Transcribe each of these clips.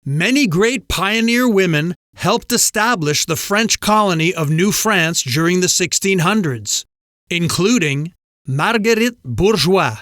Many great pioneer women helped establish the French colony of New France during the 1600s, including Marguerite Bourgeoys.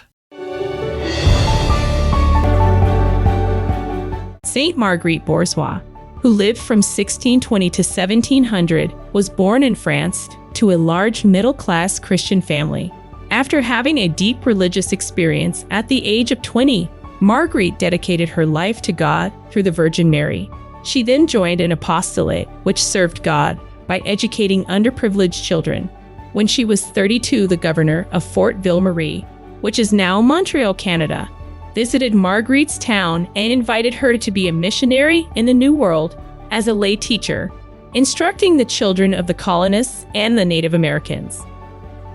Saint Marguerite Bourgeoys, who lived from 1620 to 1700, was born in France to a large middle-class Christian family. After having a deep religious experience at the age of 20, Marguerite dedicated her life to God through the Virgin Mary. She then joined an apostolate which served God by educating underprivileged children. When she was 32, the governor of Fort Ville-Marie, which is now Montreal, Canada, visited Marguerite's town and invited her to be a missionary in the New World as a lay teacher, instructing the children of the colonists and the Native Americans.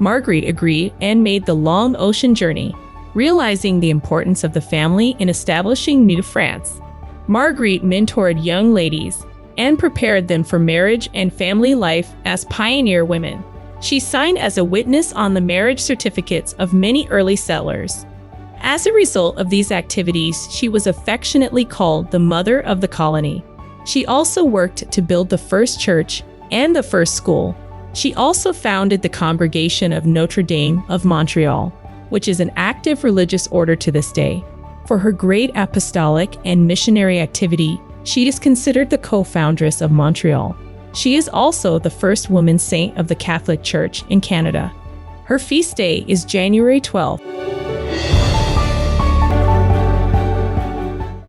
Marguerite agreed and made the long ocean journey, realizing the importance of the family in establishing New France. Marguerite mentored young ladies and prepared them for marriage and family life as pioneer women. She signed as a witness on the marriage certificates of many early settlers. As a result of these activities, she was affectionately called the Mother of the Colony. She also worked to build the first church and the first school. She also founded the Congregation of Notre-Dame of Montreal, which is an active religious order to this day. For her great apostolic and missionary activity, she is considered the co-foundress of Montreal. She is also the first woman saint of the Catholic Church in Canada. Her feast day is January 12th.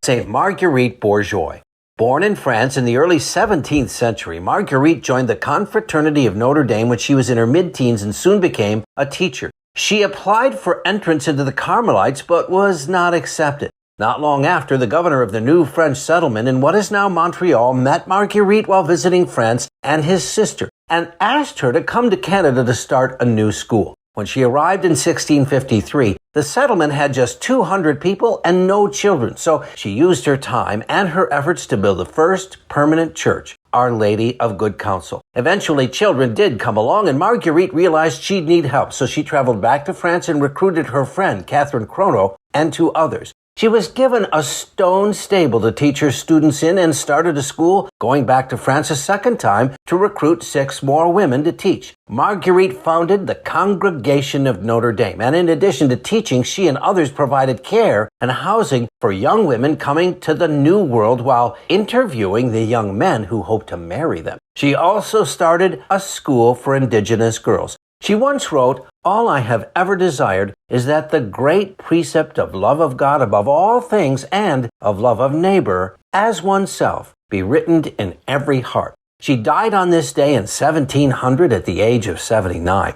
Saint Marguerite Bourgeoys. Born in France in the early 17th century, Marguerite joined the Confraternity of Notre Dame when she was in her mid-teens and soon became a teacher. She applied for entrance into the Carmelites but was not accepted. Not long after, the governor of the new French settlement in what is now Montreal met Marguerite while visiting France and his sister and asked her to come to Canada to start a new school. When she arrived in 1653, the settlement had just 200 people and no children, so she used her time and her efforts to build the first permanent church, Our Lady of Good Counsel. Eventually, children did come along, and Marguerite realized she'd need help, so she traveled back to France and recruited her friend, Catherine Chrono, and two others. She was given a stone stable to teach her students in and started a school, going back to France a second time to recruit 6 more women to teach. Marguerite founded the Congregation of Notre-Dame, and in addition to teaching, she and others provided care and housing for young women coming to the New World while interviewing the young men who hoped to marry them. She also started a school for Indigenous girls. She once wrote, "All I have ever desired is that the great precept of love of God above all things and of love of neighbor as oneself be written in every heart." She died on this day in 1700 at the age of 79.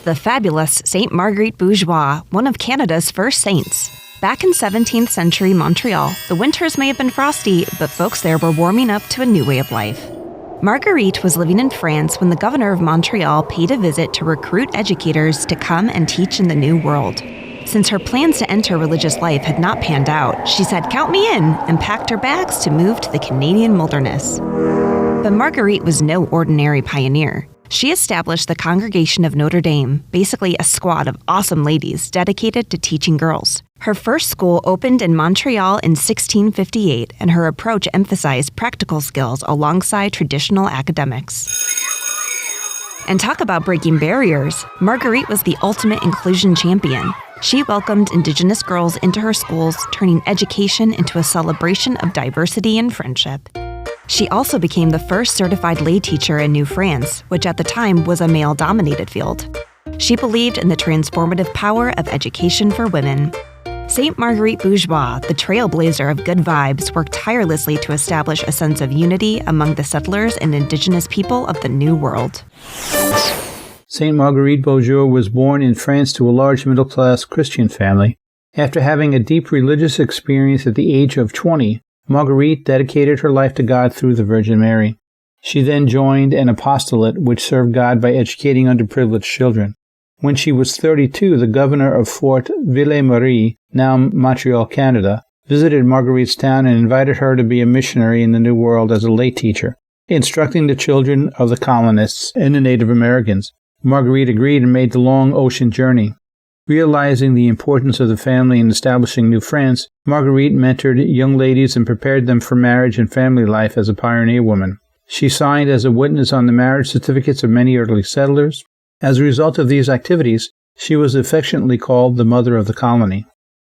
The fabulous Saint Marguerite Bourgeoys, one of Canada's first saints. Back in 17th century Montreal, the winters may have been frosty, but folks there were warming up to a new way of life. Marguerite was living in France when the governor of Montreal paid a visit to recruit educators to come and teach in the New World. Since her plans to enter religious life had not panned out, she said, "Count me in," and packed her bags to move to the Canadian wilderness. But Marguerite was no ordinary pioneer. She established the Congregation of Notre Dame, basically a squad of awesome ladies dedicated to teaching girls. Her first school opened in Montreal in 1658, and her approach emphasized practical skills alongside traditional academics. And talk about breaking barriers. Marguerite was the ultimate inclusion champion. She welcomed Indigenous girls into her schools, turning education into a celebration of diversity and friendship. She also became the first certified lay teacher in New France, which at the time was a male-dominated field. She believed in the transformative power of education for women. Saint Marguerite Bourgeoys, the trailblazer of good vibes, worked tirelessly to establish a sense of unity among the settlers and Indigenous people of the New World. Saint Marguerite Bourgeoys was born in France to a large middle-class Christian family. After having a deep religious experience at the age of 20, Marguerite dedicated her life to God through the Virgin Mary. She then joined an apostolate which served God by educating underprivileged children. When she was 32, the governor of Fort Ville-Marie, now Montreal, Canada, visited Marguerite's town and invited her to be a missionary in the New World as a lay teacher, instructing the children of the colonists and the Native Americans. Marguerite agreed and made the long ocean journey. Realizing the importance of the family in establishing New France, Marguerite mentored young ladies and prepared them for marriage and family life as a pioneer woman. She signed as a witness on the marriage certificates of many early settlers. As a result of these activities, she was affectionately called the Mother of the Colony.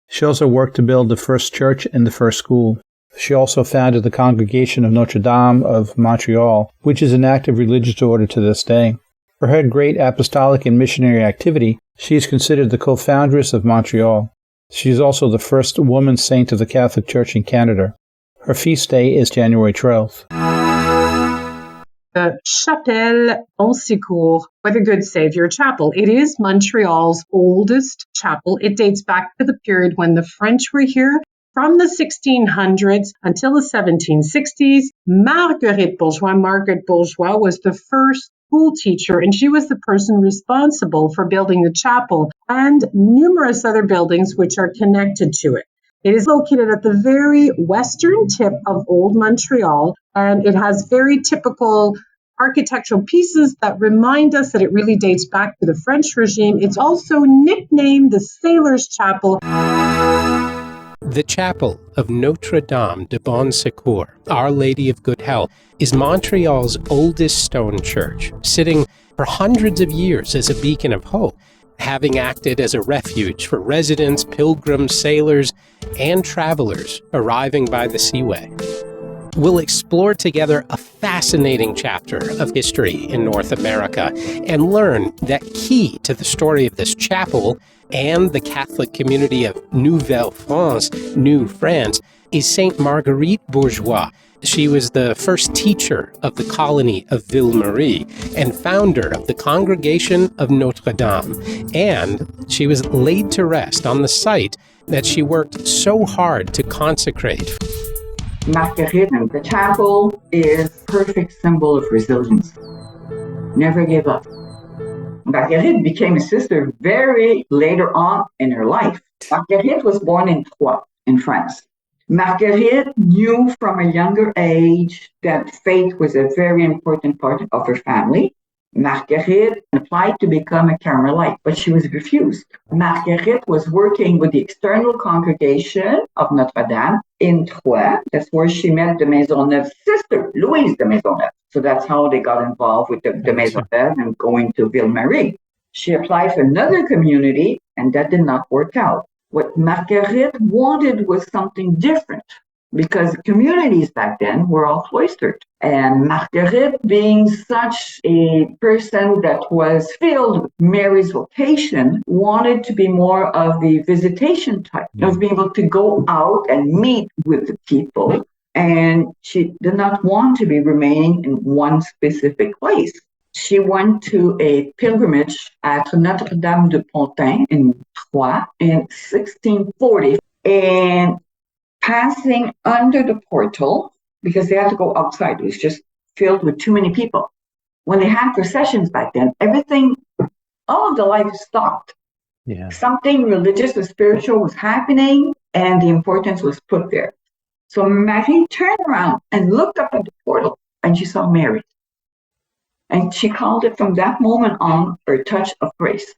She also worked to build the first church and the first school. She also founded the Congregation of Notre-Dame of Montreal, which is an active religious order to this day. For her great apostolic and missionary activity, she is considered the co-foundress of Montreal. She is also the first woman saint of the Catholic Church in Canada. Her feast day is January 12th. The Chapelle Bon Secours, or the Good Savior Chapel. It is Montreal's oldest chapel. It dates back to the period when the French were here. From the 1600s until the 1760s, Marguerite Bourgeoys was the first school teacher, and she was the person responsible for building the chapel and numerous other buildings which are connected to it. It is located at the very western tip of Old Montreal, and it has very typical architectural pieces that remind us that it really dates back to the French regime. It's also nicknamed the Sailors' Chapel. The Chapel of Notre-Dame de Bon Secours, Our Lady of Good Health, is Montreal's oldest stone church, sitting for hundreds of years as a beacon of hope, having acted as a refuge for residents, pilgrims, sailors, and travelers arriving by the seaway. We'll explore together a fascinating chapter of history in North America and learn that key to the story of this chapel and the Catholic community of Nouvelle France, New France, is Saint Marguerite Bourgeoys. She was the first teacher of the colony of Ville-Marie and founder of the Congregation of Notre-Dame. And she was laid to rest on the site that she worked so hard to consecrate. Marguerite, the chapel, is a perfect symbol of resilience. Never gave up. Marguerite became a sister very later on in her life. Marguerite was born in Troyes, in France. Marguerite knew from a younger age that faith was a very important part of her family. Marguerite applied to become a Carmelite, but she was refused. Marguerite was working with the external congregation of Notre-Dame in Troyes. That's where she met de Maisonneuve's sister, Louise de Maisonneuve. So that's how they got involved with de Maisonneuve and going to Ville-Marie. She applied for another community, and that did not work out. What Marguerite wanted was something different, because communities back then were all cloistered. And Marguerite, being such a person that was filled with Mary's vocation, wanted to be more of the visitation type, of being able to go out and meet with the people. And she did not want to be remaining in one specific place. She went to a pilgrimage at Notre-Dame de Pontin in Troyes in 1640. And passing under the portal, because they had to go outside, it was just filled with too many people. When they had processions back then, everything, all of the life stopped. Yeah. Something religious or spiritual was happening, and the importance was put there. So Marie turned around and looked up at the portal, and she saw Mary. And she called it from that moment on her touch of grace.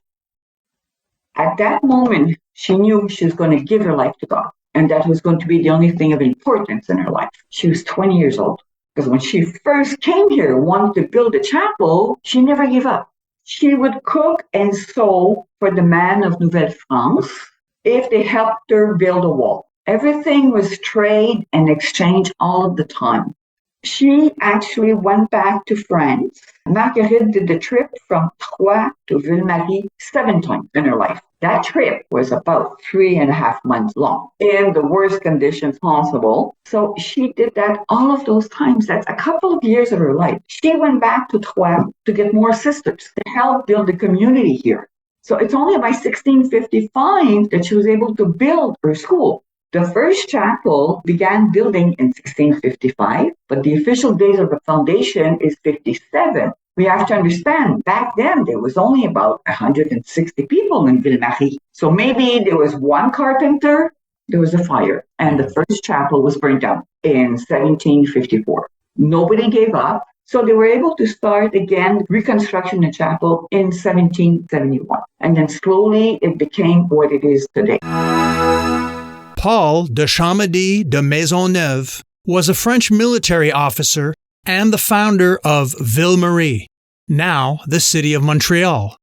At that moment, she knew she was going to give her life to God. And that was going to be the only thing of importance in her life. She was 20 years old. Because when she first came here, wanted to build a chapel, she never gave up. She would cook and sew for the man of Nouvelle France if they helped her build a wall. Everything was trade and exchange all of the time. She actually went back to France. Marguerite did the trip from Troyes to Ville-Marie 7 times in her life. That trip was about 3.5 months long in the worst conditions possible. So she did that all of those times. That's a couple of years of her life. She went back to Troyes to get more sisters to help build the community here. So it's only by 1655 that she was able to build her school. The first chapel began building in 1655, but the official date of the foundation is 57. We have to understand, back then, there was only about 160 people in Ville-Marie. So maybe there was one carpenter, there was a fire, and the first chapel was burned down in 1754. Nobody gave up, So they were able to start again reconstruction of the chapel in 1771. And then slowly it became what it is today. Paul de Chamédie de Maisonneuve was a French military officer and the founder of Ville-Marie, now the city of Montreal.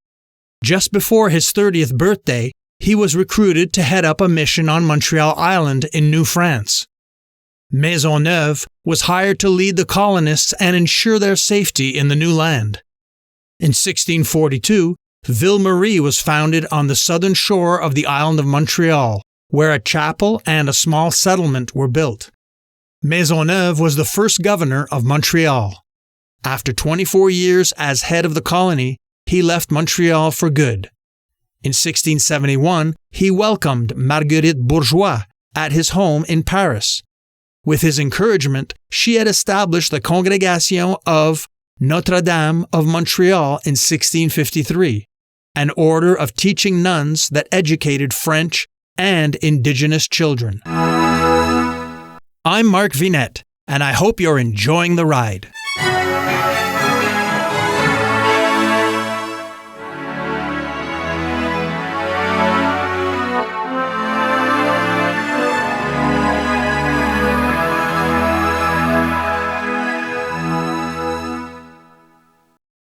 Just before his 30th birthday, he was recruited to head up a mission on Montreal Island in New France. Maisonneuve was hired to lead the colonists and ensure their safety in the new land. In 1642, Ville-Marie was founded on the southern shore of the island of Montreal, where a chapel and a small settlement were built. Maisonneuve was the first governor of Montreal. After 24 years as head of the colony, he left Montreal for good. In 1671, he welcomed Marguerite Bourgeoys at his home in Paris. With his encouragement, she had established the Congregation de Notre-Dame of Montreal in 1653, an order of teaching nuns that educated French and Indigenous children. I'm Mark Vinette, and I hope you're enjoying the ride.